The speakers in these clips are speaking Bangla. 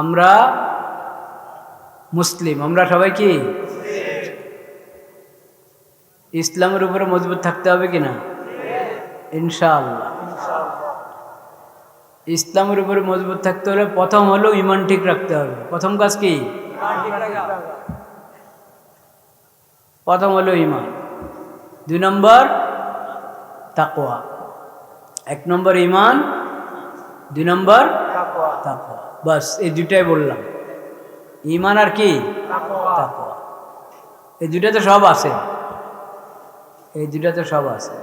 আমরা মুসলিম, আমরা সবাই কি ইসলামের উপরে মজবুত থাকতে হবে কিনা? ইনশাআল্লাহ। ইসলামের উপরে মজবুত থাকতে হলে প্রথম হলো ঈমান ঠিক রাখতে হবে। প্রথম কাজ কি? প্রথম হলো ঈমান, 2 নম্বর তাকওয়া। 1 নম্বর ঈমান, 2 নম্বর তাকওয়া। বাস এই দুটাই বললাম, ঈমান আর কি তাকওয়া। এই দুটাতে সব আছে, এই দুটাতে সব আছে,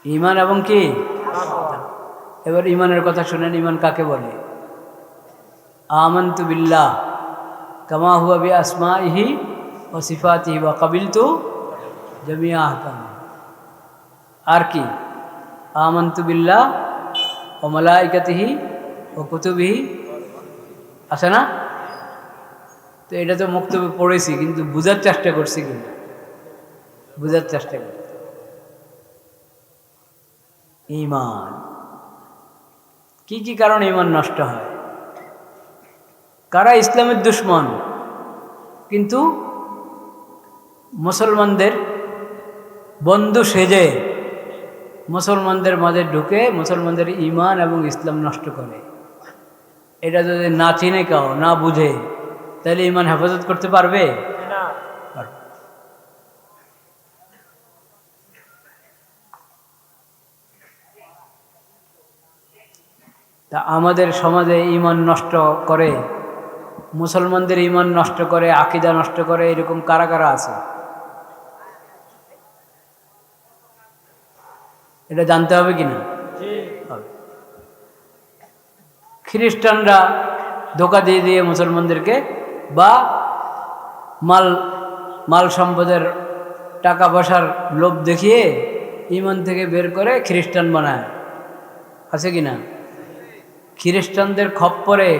ঈমান এবং কি। এবার ঈমানের কথা শুনেন, ঈমান কাকে বলে? আমানতু বিল্লাহ কামা হুয়া বিআসমাইহি ওয়া সিফাতিহি ওয়া কাবিলতু জামিআ আহকামিহি। আর কি? আমানতু বিল্লাহ ওয়া মালাইকাতিহি ওয়া কুতুবিহি, আছে না? তো এটা তো মুক্তবে পড়েছি, কিন্তু বুঝার চেষ্টা করছি, কিন্তু বুঝার চেষ্টা করছি। ঈমান কি কি কারণে ঈমান নষ্ট হয়? কারা ইসলামের দুশমন কিন্তু মুসলমানদের বন্ধু সেজে মুসলমানদের মাঝে ঢুকে মুসলমানদের ঈমান এবং ইসলাম নষ্ট করে? এটা যদি না চিনে কেউ, না বুঝে, তাহলে ঈমান হেফাজত করতে পারবে না। তা আমাদের সমাজে ঈমান নষ্ট করে, মুসলমানদের ঈমান নষ্ট করে, আকীদা নষ্ট করে, এরকম কারা কারা আছে? এটা জানতে হবে কিনা? খ্রিস্টানরা ধোঁকা দিয়ে দিয়ে মুসলমানদেরকে, বা মাল সম্পদের টাকা পয়সার লোভ দেখিয়ে ঈমান থেকে বের করে খ্রিস্টান বানায়, আছে কিনা? খ্রিস্টানদের খপ্পরে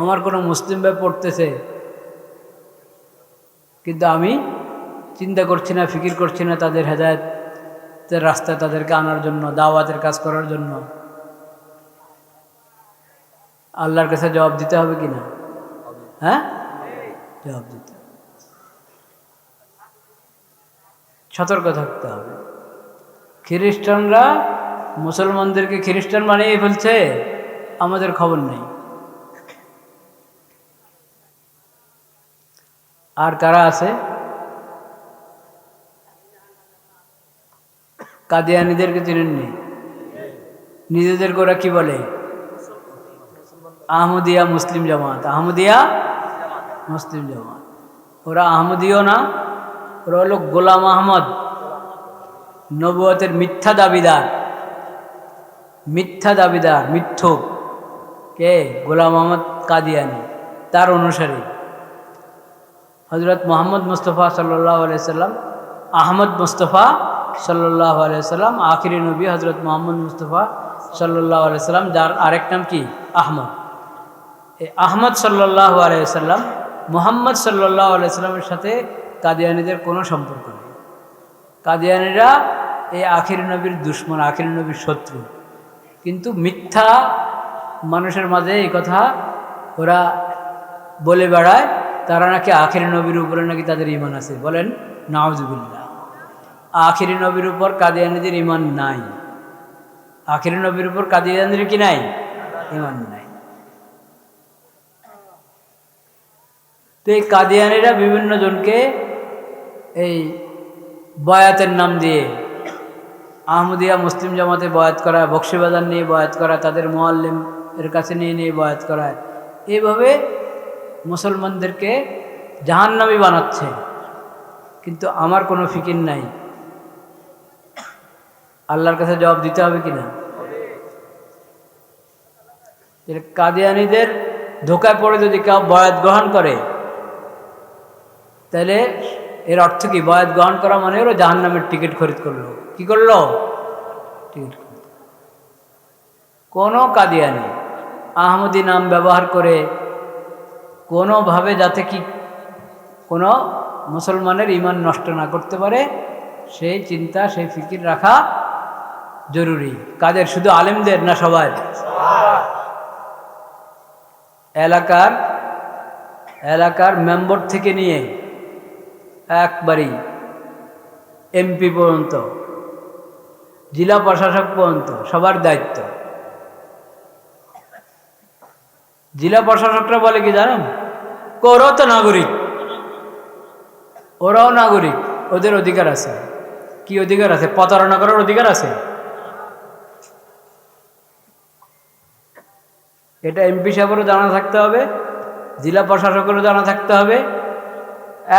আমার কোনো মুসলিম ভাই পড়তেছে, কিন্তু আমি চিন্তা করছি না, ফিকির করছি না তাদের হেদায়েতের রাস্তায় তাদেরকে আনার জন্য, দাওয়াতের কাজ করার জন্য। আল্লাহর কাছে জবাব দিতে হবে কিনা? হ্যাঁ, জবাব দিতে হবে, সতর্ক থাকতে হবে। খ্রিস্টানরা মুসলমানদেরকে খ্রিস্টান বানিয়ে ফেলছে, আমাদের খবর নেই। আর কারা আছে? কাদিয়ানীদেরকে চিনেননি? নিজেদেরকে ওরা কি বলে? আহমদিয়া মুসলিম জামাত। আহমদিয়া মুসলিম জামাত। ওরা আহমদিও না, ওরা হলো গোলাম আহমদ, নবুয়তের মিথ্যা দাবিদার, মিথ্যা দাবিদার, মিথ্যুক। কে? গোলাম আহমদ কাদিয়ানী, তার অনুসারী। হজরত মোহাম্মদ মুস্তফা সাল্লাল্লাহু আলাইহি সাল্লাম, আহমদ মুস্তফা সাল্লাল্লাহু আলাইহি সাল্লাম আখিরি নবী হজরত মোহাম্মদ মুস্তফা সাল্লাল্লাহু আলাইহি সাল্লাম, যার আরেক নাম কি? আহমদ। এই আহমদ সাল্লাল্লাহু আলাইহি সাল্লাম মুহাম্মদ সাল্লাল্লাহু আলাইহি সাল্লামের সাথে কাদিয়ানীদের কোনো সম্পর্ক নেই। কাদিয়ানীরা এই আখিরি নবীর দুশমন, আখিরি নবীর শত্রু। কিন্তু মিথ্যা মানুষের মাঝে এই কথা ওরা বলে বেড়ায়, তারা নাকি আখিরি নবীর উপরে নাকি তাদের ঈমান আছে। বলেন নাউজুবিল্লাহ। আখিরি নবীর উপর কাদিয়ানীদের ঈমান নাই। আখিরি নবীর উপর কাদিয়ানীদের কি নাই? ঈমান নাই। তো এই কাদিয়ানীরা বিভিন্ন জনকে এই বয়াতের নাম দিয়ে, আহমদিয়া মুসলিম জামাতে বয়াত করায়, বক্সিবাজার নিয়ে বয়াত করায়, তাদের মুআল্লিম এর কাছে নিয়ে নিয়ে বয়াত করায়। এইভাবে মুসলমানদেরকে জাহান্নামী বানাচ্ছে। কিন্তু আমার কোনো ফিকির নাই, আল্লাহর কাছে জবাব দিতে হবে কিনা? কাদিয়ানীদের ধোকায় পড়ে যদি কেউ বয়াত গ্রহণ করে, তাহলে এর অর্থ কি? বয়াত গ্রহণ করা মানে হলো জাহান্নামের টিকিট খরিদ করলো। কি করলো? টিকিট। কোনো কাদিয়ানী আহমদি নাম ব্যবহার করে কোনোভাবে যাতে কি কোনো মুসলমানের ঈমান নষ্ট না করতে পারে, সেই চিন্তা, সেই ফিকির রাখা জরুরি। কাদের? শুধু আলেমদের না সবার? এলাকার এলাকার মেম্বার থেকে নিয়ে একবারই এমপি পর্যন্ত, জেলা প্রশাসক পর্যন্ত সবার দায়িত্ব। জেলা প্রশাসকরা বলে কি জানেন, ওরাও তো নাগরিক, ওরাও নাগরিক, ওদের অধিকার আছে। কি অধিকার আছে? প্রতারণা করার অধিকার আছে। এটা এমপি সাহেবেরও জানা থাকতে হবে, জেলা প্রশাসকেরও জানা থাকতে হবে,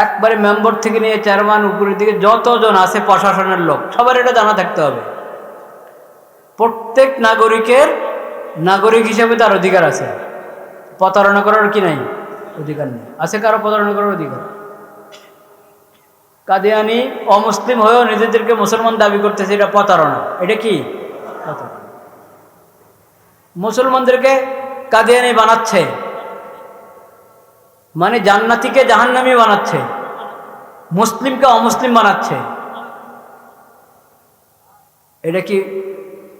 একবারে মেম্বার থেকে নিয়ে চেয়ারম্যান উপরের দিকে যতজন আছে প্রশাসনের লোক সবার এটা জানা থাকতে হবে। প্রত্যেক নাগরিকের নাগরিক হিসাবে তার অধিকার আছে। প্রতারণা করার কি নাই? অধিকার নেই। আছে কারো প্রতারণা করার অধিকার? কাদিয়ানি অমুসলিম হয়েও নিজেদেরকে মুসলমান দাবি করতেছে, এটা প্রতারণা। এটা কি? প্রতারণা। মুসলমানদেরকে কাদিয়ানি বানাচ্ছে, মানে জান্নাতীকে জাহান্নামী বানাচ্ছে, মুসলিমকে অমুসলিম বানাচ্ছে।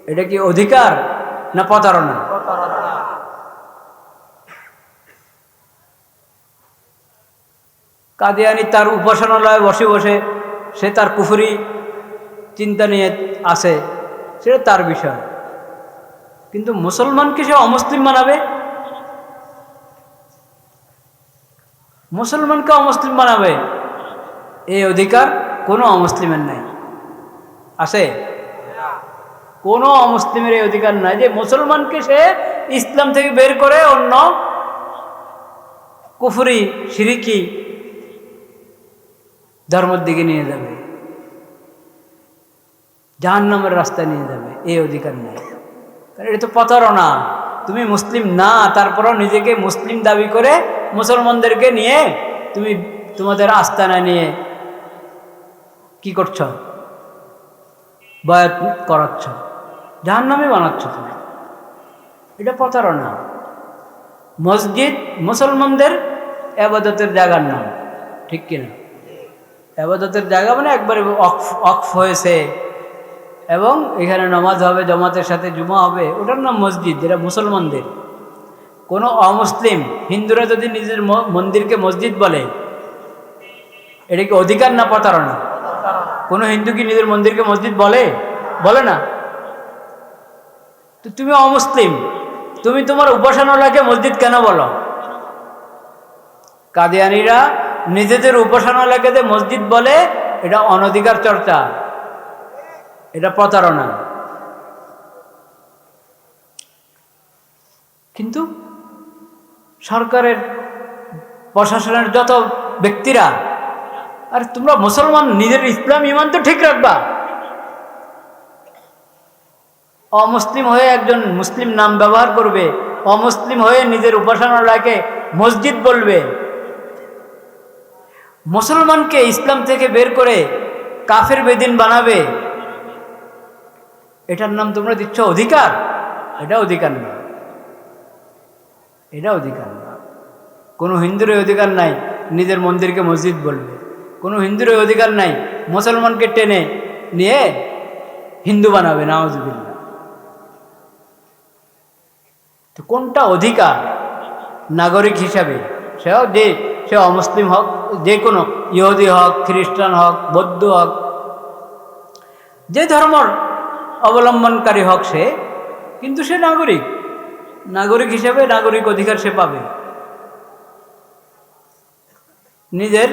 এটা কি অধিকার না প্রতারণা? কাদিয়ানি তার উপাসনালয়ে বসে বসে সে তার কুফরি চিন্তা নিয়ে আসে, সেটা তার বিষয়। কিন্তু মুসলমানকে সে অমুসলিম বানাবে, মুসলমানকে অমুসলিম বানাবে, এই অধিকার কোনো অমুসলিমের নাই। আছে? কোনো অমুসলিমের এই অধিকার নাই যে মুসলমানকে সে ইসলাম থেকে বের করে অন্য কুফরি শিরিকি ধর্মের দিকে নিয়ে যাবে, জাহান্নামের রাস্তায় নিয়ে যাবে, এই অধিকার নেই। কারণ এটা তো প্রতারণা। তুমি মুসলিম না, তারপরও নিজেকে মুসলিম দাবি করে মুসলমানদেরকে নিয়ে তুমি তোমাদের আস্তানা নিয়ে কি করছ? বায়াত করাচ্ছ, জাহান্নামী বানাচ্ছ তুমি। এটা প্রতারণা। মসজিদ মুসলমানদের ইবাদতের জায়গার নাম, ঠিক কিনা? ইবাদতের জায়গা মানে একবারে অক্ফ হয়েছে এবং এখানে নামাজ হবে, জামাতের সাথে জুমা হবে, ওটার নাম মসজিদ, যেটা মুসলমানদের। কোনো অমুসলিম হিন্দুরা যদি নিজের মন্দিরকে মসজিদ বলে, এটা কি অধিকার না প্রতারণা? কোনো হিন্দু কি নিজের মন্দিরকে মসজিদ বলে? বলে না। তো তুমি অমুসলিম, তুমি তোমার উপাসনালয়কে মসজিদ কেন বলো? কাদিয়ানিরা নিজেদের উপাসনালয়কে যে মসজিদ বলে, এটা অনধিকার চর্চা, এটা প্রতারণা। কিন্তু সরকারের প্রশাসনের যত ব্যক্তিরা, আর তোমরা মুসলমান, নিজের ইসলাম ইমান তো ঠিক রাখবা, অমুসলিম হয়ে একজন মুসলিম নাম ব্যবহার করবে, অমুসলিম হয়ে নিজের উপাসনালয়কে মসজিদ বলবে, মুসলমানকে ইসলাম থেকে বের করে কাফের বেদিন বানাবে, এটার নাম তোমরা দিচ্ছ অধিকার? এটা অধিকার না, এটা অধিকার না। কোনো হিন্দুর অধিকার নাই নিজের মন্দিরকে মসজিদ বলবে, কোনো হিন্দুর অধিকার নাই মুসলমানকে টেনে নিয়ে হিন্দু বানাবে, নাউজুবিল্লাহ। তো কোনটা অধিকার? নাগরিক হিসাবে সে অমুসলিম হোক, যে কোনো ইহুদি হোক, খ্রিস্টান হোক, বৌদ্ধ হোক, যে ধর্মর অবলম্বনকারী হোক সে, কিন্তু সে নাগরিক। নাগরিক হিসাবে নাগরিক অধিকার সে পাবে। নিজের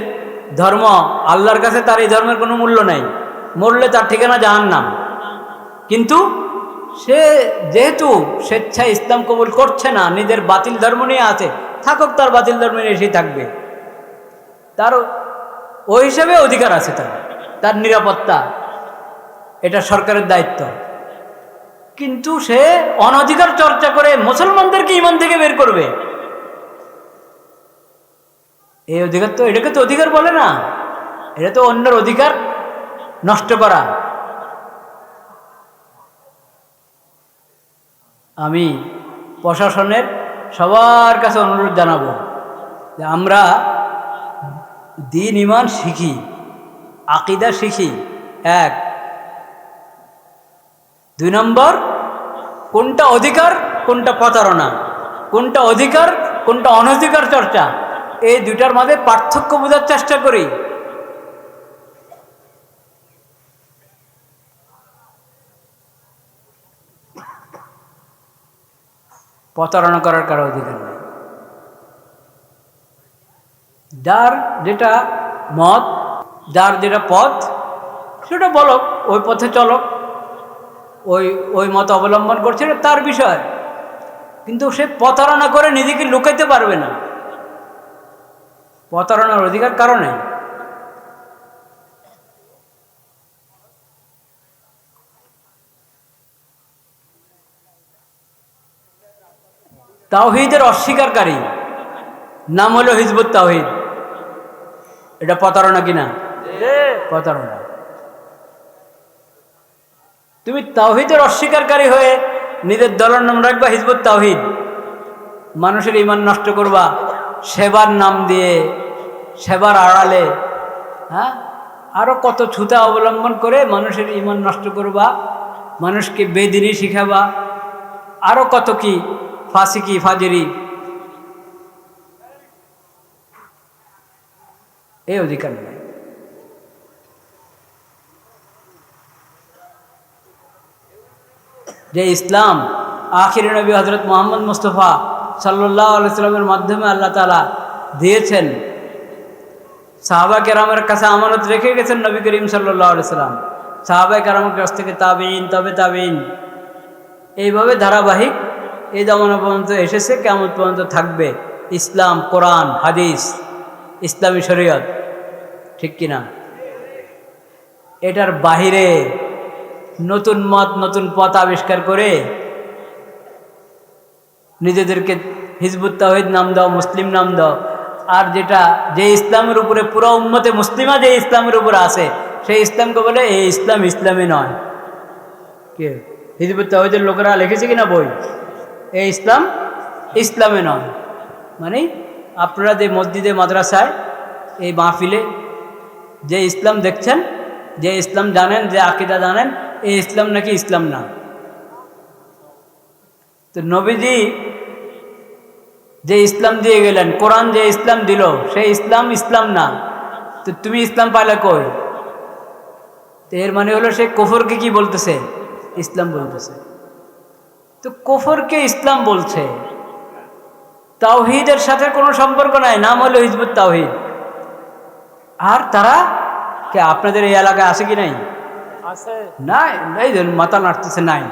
ধর্ম, আল্লাহর কাছে তার এই ধর্মের কোনো মূল্য নাই, মরলে তার ঠিকানা জাহান্নাম। কিন্তু সে যেহেতু স্বেচ্ছায় ইসলাম কবুল করছে না, নিজের বাতিল ধর্ম নিয়ে আছে, থাকুক, তার বাতিল ধর্ম নিয়ে এসেই থাকবে, তার ওই হিসাবে অধিকার আছে, তার নিরাপত্তা, এটা সরকারের দায়িত্ব। কিন্তু সে অনধিকার চর্চা করে মুসলমানদেরকে ইমান থেকে বের করবে, এই অধিকার তো, এটাকে তো অধিকার বলে না, এটা তো অন্যের অধিকার নষ্ট করা। আমি প্রশাসনের সবার কাছে অনুরোধ জানাবো যে আমরা দ্বীন ইমান শিখি, আকীদা শিখি। 1, 2 নম্বর, কোনটা অধিকার কোনটা প্রতারণা, কোনটা অধিকার কোনটা অনধিকার চর্চা, এই দুইটার মাঝে পার্থক্য বোঝার চেষ্টা করি। প্রতারণা করার কারো অধিকার নেই। যার যেটা মত, যার যেটা পথ, সেটা বলো, ওই পথে চলো, ওই মত অবলম্বন করছে, তার বিষয়। কিন্তু সে প্রতারণা করে নিজেকে লুকাইতে পারবে না। প্রতারণার অধিকার কারণে তাওহীদের অস্বীকারী নাম হলো হিজবুত তাওহীদ। এটা প্রতারণা কিনা? প্রতারণা। তুমি তাওহীদের অস্বীকারী হয়ে নিজের দলের নাম রাখবা হিজবুত তাওহীদ, মানুষের ঈমান নষ্ট করবা সেবার নাম দিয়ে, সেবার আড়ালে, হ্যাঁ, আরো কত ছুতা অবলম্বন করে মানুষের ঈমান নষ্ট করবা, মানুষকে বেদিনী শিখাবা, আরো কত কি ফাসিকি ফাজিরি। এই অধিকার নেই। যে ইসলাম আখির নবী হযরত মুহাম্মদ মুস্তাফা সাল্লাল্লাহু আলাইহি সাল্লামের মাধ্যমে আল্লাহ তাআলা দিয়েছেন, সাহাবা কেরামের কাছে আমানত রেখে গেছেন নবী করিম সাল্লাল্লাহু আলাইহি সাল্লাম, সাহাবা কেরামের কাছ থেকে তাবেঈন, তবে তাবেঈন, এইভাবে ধারাবাহিক এই জামানা পর্যন্ত এসেছে, কিয়ামত পর্যন্ত থাকবে ইসলাম, কোরআন, হাদিস, ইসলামী শরীয়ত। ঠিক কিনা? এটার বাহিরে নতুন মত, নতুন পথ আবিষ্কার করে নিজেদেরকে হিজবুত তাওহীদ নাম দাও, মুসলিম নাম দাও। আর যেটা যে ইসলামের উপরে পুরো উম্মতে মুসলিমা যে ইসলামের উপরে আছে, সেই ইসলামকে বলে এই ইসলাম ইসলামী নয়। কে? হিজবুত তাওহীদের লোকেরা লিখেছে কিনা বই, এই ইসলাম ইসলামে নয়। মানে আপনারা যে মসজিদে, মাদ্রাসায়, এই মাহফিলে যে ইসলাম দেখছেন, যে ইসলাম জানেন, যে আকীদা জানেন, এই ইসলাম নাকি ইসলাম না। তো নবীজি যে ইসলাম দিয়ে গেলেন, কোরআন যে ইসলাম দিল, সেই ইসলাম ইসলাম না। তো তুমি ইসলাম পাইলে কই? তো এর মানে হলো সে কুফরকে কি বলতেছে? ইসলাম বলতেছে। তো কুফরকে ইসলাম বলছে, তাওহীদের সাথে কোনো সম্পর্ক নাই, নাম হলো হিজবুত তাওহীদ। আর তারা কে আপনাদের এই এলাকায় আছে কি নাই? আছে। নাই, এই মাথা নাড়তেছে, নাই।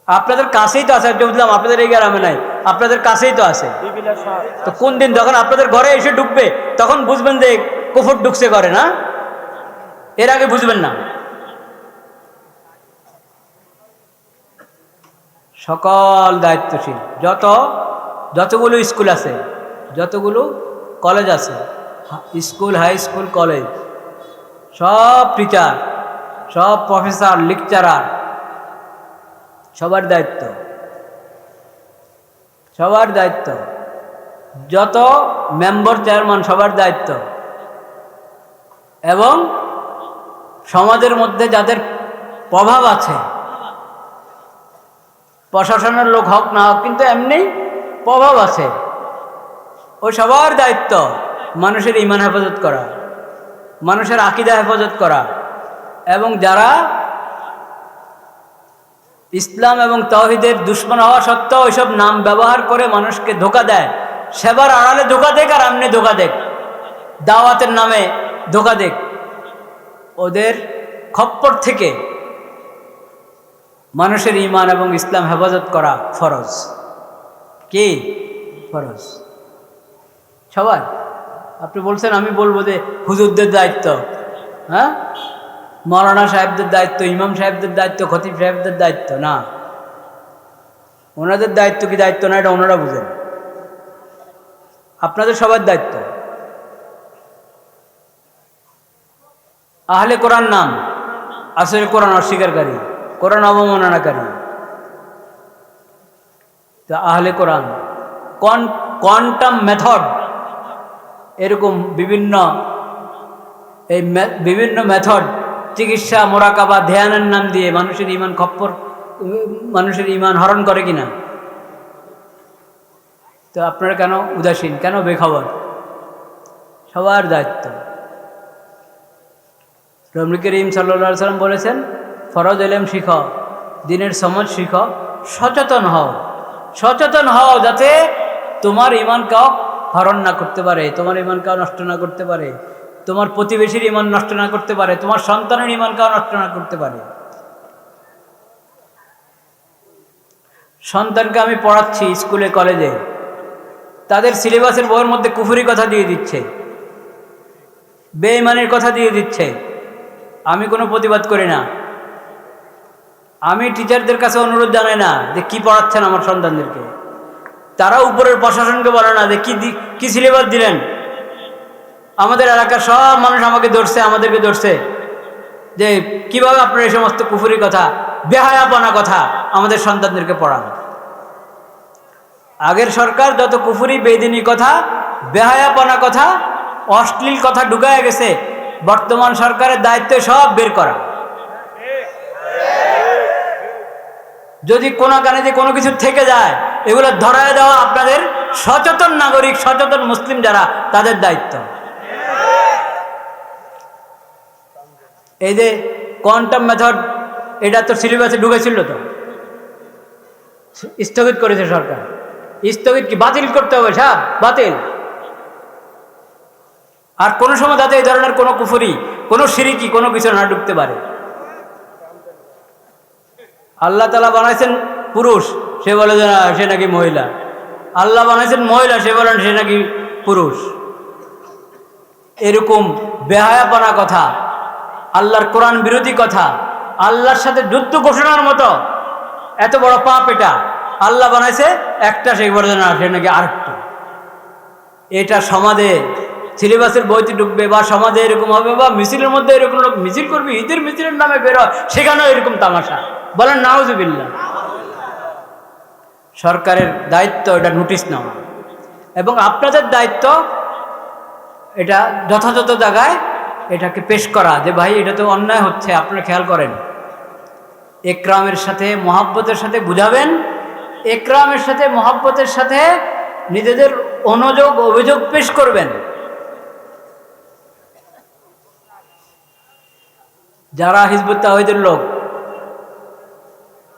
আপনাদের কাছেই তো আছে, বুঝলাম আপনাদের এই গ্রামে নাই, আপনাদের কাছেই তো আছে। তো কোন দিন যখন আপনাদের ঘরে এসে ঢুকবে তখন বুঝবেন যে কুফর ঢুকছে ঘরে, না? এর আগে বুঝবেন না। সকল দায়িত্বশীল যতগুলো স্কুল আছে, যতগুলো কলেজ আছে, স্কুল, হাই স্কুল, কলেজ, সব টিচার, সব প্রফেসর, লেকচারার, সবার দায়িত্ব, সবার দায়িত্ব, যত মেম্বার, চেয়ারম্যান, সবার দায়িত্ব। এবং সমাজের মধ্যে যাদের প্রভাব আছে, প্রশাসনের লোক হোক না হোক, কিন্তু এমনি প্রভাব আছে, ওই সবার দায়িত্ব মানুষের ঈমান হেফাজত করা, মানুষের আকীদা হেফাজত করা। এবং যারা ইসলাম এবং তাওহীদের দুশমন হওয়া সত্ত্বেও ওইসব নাম ব্যবহার করে মানুষকে ধোঁকা দেয়, সেবার আড়ালে ধোঁকা দেখ আর আমনে ধোঁকা দেখ, দাওয়াতের নামে ধোঁকা দেখ, ওদের খপ্পর থেকে মানুষের ঈমান এবং ইসলাম হেফাজত করা ফরজ। কি ফরজ? সবাই। আপনি বলছেন আমি বলবো যে হুজুরদের দায়িত্ব, হ্যাঁ, মৌলানা সাহেবদের দায়িত্ব, ইমাম সাহেবদের দায়িত্ব, খতিব সাহেবদের দায়িত্ব, না। ওনাদের দায়িত্ব কি দায়িত্ব না, এটা ওনারা বুঝেন। আপনাদের সবার দায়িত্ব। আহলে কোরআন নাম আসলে কোরআন অস্বীকারী, কোরআন অবমাননাকারী। তো আহলে কোরআন কোয়ান্টাম মেথড, এরকম বিভিন্ন বিভিন্ন মেথড, চিকিৎসা, মোরাকাবা, ধ্যানের নাম দিয়ে মানুষের ঈমান খপ্পর মানুষের ঈমান হরণ করে কিনা? তো আপনারা কেন উদাসীন, কেন বেখবর? সবার দায়িত্ব। নবী করিম সাল্লাল্লাহু আলাইহি ওয়াসাল্লাম বলেছেন, ফরজ ইলম শিখো, দিনের সমাজ শিখো, সচেতন হও, সচেতন হও যাতে তোমার ঈমান কাউ হরণ না করতে পারে, তোমার ঈমান কাউ নষ্ট না করতে পারে, তোমার প্রতিবেশীর ঈমান নষ্ট না করতে পারে, তোমার সন্তানের ঈমান কাউ নষ্ট না করতে পারে। সন্তানকে আমি পড়াচ্ছি স্কুলে কলেজে, তাদের সিলেবাসের বইয়ের মধ্যে কুফরি কথা দিয়ে দিচ্ছে, বেঈমানের কথা দিয়ে দিচ্ছে। আমি কোনো প্রতিবাদ করি না, আমি টিচারদের কাছে অনুরোধ জানাই না যে কি পড়াচ্ছেন আমার সন্তানদেরকে। তারা উপরের প্রশাসনকে বলে না যে কি সিলেবাস দিলেন। আমাদের এলাকার সব মানুষ আমাকে ধরছে, আমাদেরকে ধরছে যে কিভাবে আপনারা এই সমস্ত কুফরি কথা, বেহায়াপনা কথা আমাদের সন্তানদেরকে পড়ান। আগের সরকার যত কুফরি বেদিনী কথা, বেহায়াপনা কথা, অশ্লীল কথা ঢুকায় গেছে, বর্তমান সরকারের দায়িত্ব সব বের করা। যদি কোনো কানে যে কোনো কিছু থেকে যায়, এগুলো ধরায় দেওয়া আপনাদের সচেতন নাগরিক, সচেতন মুসলিম যারা, তাদের দায়িত্ব। এই যে কোয়ান্টাম মেথড, এটা তো সিলেবাসে ঢুকেছিল, তো স্থগিত করেছে সরকার। স্থগিত কি বাতিল করতে হবে? সব বাতিল। আর কোনো সময় যাতে এই ধরনের কোনো কুফরি, কোনো শিরিকি, কোনো কিছু না ঢুকতে পারে। আল্লাহ তাআলা বানাইছেন পুরুষ, সে বলে যে না, সে নাকি মহিলা। আল্লাহ বানাইছেন মহিলা, সে বলেন সে নাকি পুরুষ। এরকম বেহায়াপনা কথা, আল্লাহর কোরআন বিরোধী কথা, আল্লাহর সাথে যুদ্ধ ঘোষণার মতো এত বড় পাপ এটা। আল্লাহ বানাইছে একটা, সে বলে না, সে নাকি আরেকটা। এটা সমাজে সিলেবাসের বইতে ঢুকবে, বা সমাজে এরকম হবে, বা মিছিলের মধ্যে এরকম লোক মিছিল করবে, ঈদের মিছিলের নামে বেরো, সেখানেও এরকম তামাশা। বলেন নাউজুবিল্লাহ। সরকারের দায়িত্ব এটা নোটিশ নেওয়া, এবং আপনাদের দায়িত্ব এটা যথাযথ জায়গায় এটাকে পেশ করা, যে ভাই এটা তো অন্যায় হচ্ছে, আপনারা খেয়াল করেন। একরামের সাথে, মহাব্বতের সাথে বুঝাবেন, একরামের সাথে, মহাব্বতের সাথে নিজেদের অনুযোগ, অভিযোগ পেশ করবেন। যারা হিজবুত তাওহীদের লোক,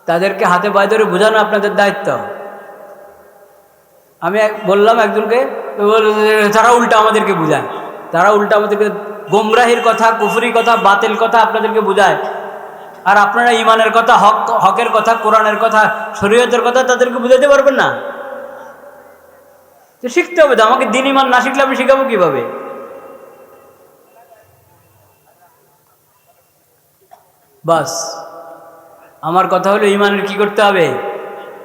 তাদেরকে হাতে পায়ে ধরে বোঝানো আপনাদের দায়িত্ব। আমি বললাম একজনকে, তারা উল্টা আমাদেরকে বুঝায়, তারা উল্টা আমাদেরকে গোমরাহির কথা, কুফরি কথা, বাতিল কথা আপনাদেরকে বুঝায়। আর আপনারা ইমানের কথা, হকের কথা, কোরআনের কথা, শরীয়তের কথা তাদেরকে বুঝাতে পারবেন না। তো শিখতে হবে তো, আমাকে দিন ইমান না শিখলে আমি শিখাবো কিভাবে? বাস আমার কথা হলো, ইমানের কি করতে হবে?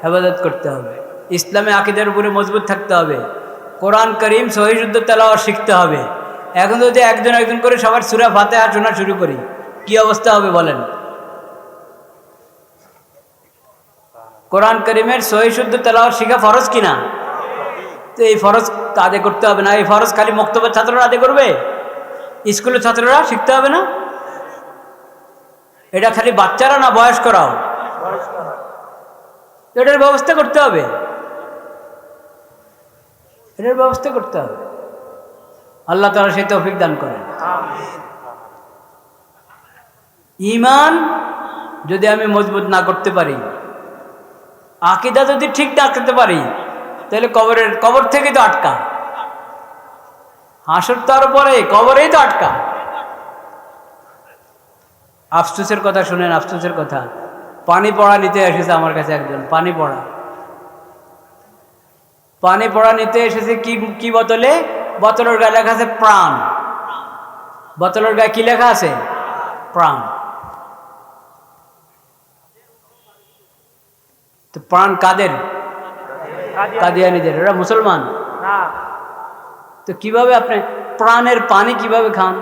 হেফাজত করতে হবে। ইসলামে আকীদার উপরে মজবুত থাকতে হবে। কোরআন করিম সহিহ শুদ্ধ তেলাওয়াত শিখতে হবে। এখন যদি একজন একজন করে সবার সূরা ফাতিহা শোনা শুরু করি, কি অবস্থা হবে বলেন? কোরআন করিমের সহিহ শুদ্ধ তেলাওয়াত শিখা ফরজ কিনা? তো এই ফরজ আদায় করতে হবে না? এই ফরজ খালি মক্তবের ছাত্ররা আদায় করবে? স্কুলের ছাত্ররা শিখতে হবে না? এটা খালি বাচ্চারা না বয়স্করাও? এটার ব্যবস্থা করতে হবে, এটার ব্যবস্থা করতে হবে। আল্লাহ তাআলা সেই তৌফিক দান করেন। ঈমান যদি আমি মজবুত না করতে পারি, আকীদা যদি ঠিক না করতে পারি, তাহলে কবর থেকে তো আটকা, হাসর তার পরে কবরেই তো আটকা। আফসোসের কথা শুনেন, আফসোসের কথা। পানি পড়া নিতে এসেছে আমার কাছে একজন, পানি পড়া নিতে এসেছে। কি বোতলে? বোতলের গায়ে লেখা আছে প্রাণ। বোতলের গায়ে কি লেখা আছে? প্রাণ। তো প্রাণ কাদের? কাদিয়ানীদের। এরা মুসলমান না। তো কিভাবে আপনি প্রাণের পানি কিভাবে খান?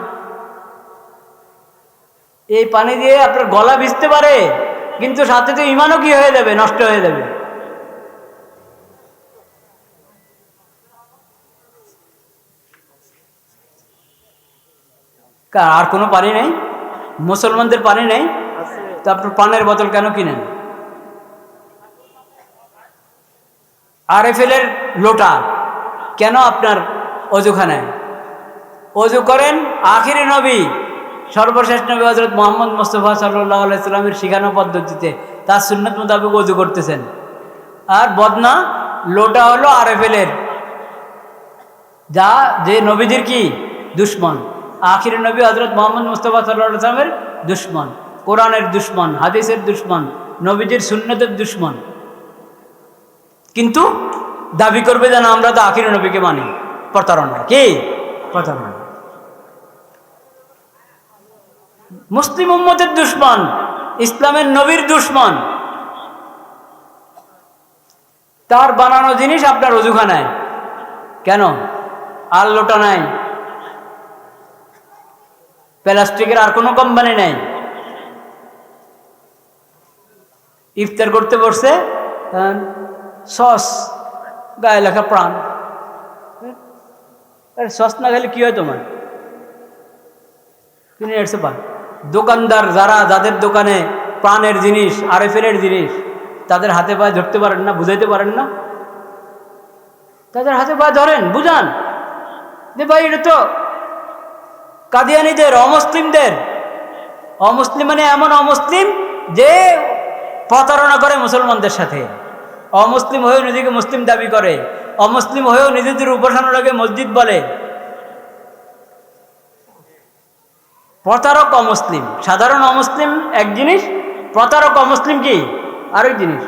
এই পানি দিয়ে আপনার গলা ভিজতে পারে, কিন্তু সাথে তো ঈমানও কি হয়ে যাবে? নষ্ট হয়ে যাবে। আর কোনো পানি নেই? মুসলমানদের পানি নেই? তো আপনার পানের বোতল কেন কিনেন? আরএফএলের লোটা কেন আপনার অজুখানায়? অজু করেন আখিরি নবী, সর্বশেষ নবী হযরত মুহাম্মদ মুস্তাফা সাল্লাল্লাহু আলাইহি সাল্লামের শিখানো পদ্ধতিতে তার সুন্নত মোতাবেক অজু করতেছেন। আর বদনা লোটা হলো আরএফএলের, যে নবীজির কি দুশ্মন, আখিরি নবী হযরত মুহাম্মদ মুস্তাফা সাল্লাল্লাহু আলাইহি সাল্লামের দুশ্মন, কোরআনের দুশ্মন, হাদিসের দুশ্মন, নবীজির সুন্নতের দুশ্মন। কিন্তু দাবি করবে যেন আমরা তো আখিরি নবীকে মানি। প্রতারণা, কি প্রতারণা। মুসলিম উম্মতের দুশ্মন, ইসলামের নবীর দুশ্মন। তার বানানো জিনিস আপনার অজুখানায় কেন? আর লোটা নাই, প্লাস্টিকের আর কোনো কোম্পানি নাই। ইফতার করতে বসছে, সস, গায়ে লেখা প্রাণ। সস না খেলে কি হয় তোমার? কিনে এসে পান। দোকানদার যাদের দোকানে প্রাণের জিনিস, আরএফএলের জিনিস, তাদের হাতে পায়ে ধরতে পারেন না, বুঝাইতে পারেন না? তাদের হাতে পায়ে ধরেন, বুঝান যে ভাই এটা তো কাদিয়ানীদের, অমুসলিমদের। অমুসলিম মানে এমন অমুসলিম যে প্রতারণা করে মুসলমানদের সাথে, অমুসলিম হয়েও নিজেকে মুসলিম দাবি করে, অমুসলিম হয়েও নিজেদের উপাসনাটাকে মসজিদ বলে। প্রতারক অমুসলিম। সাধারণ অমুসলিম এক জিনিস, প্রতারক অমুসলিম কি আরেক জিনিস।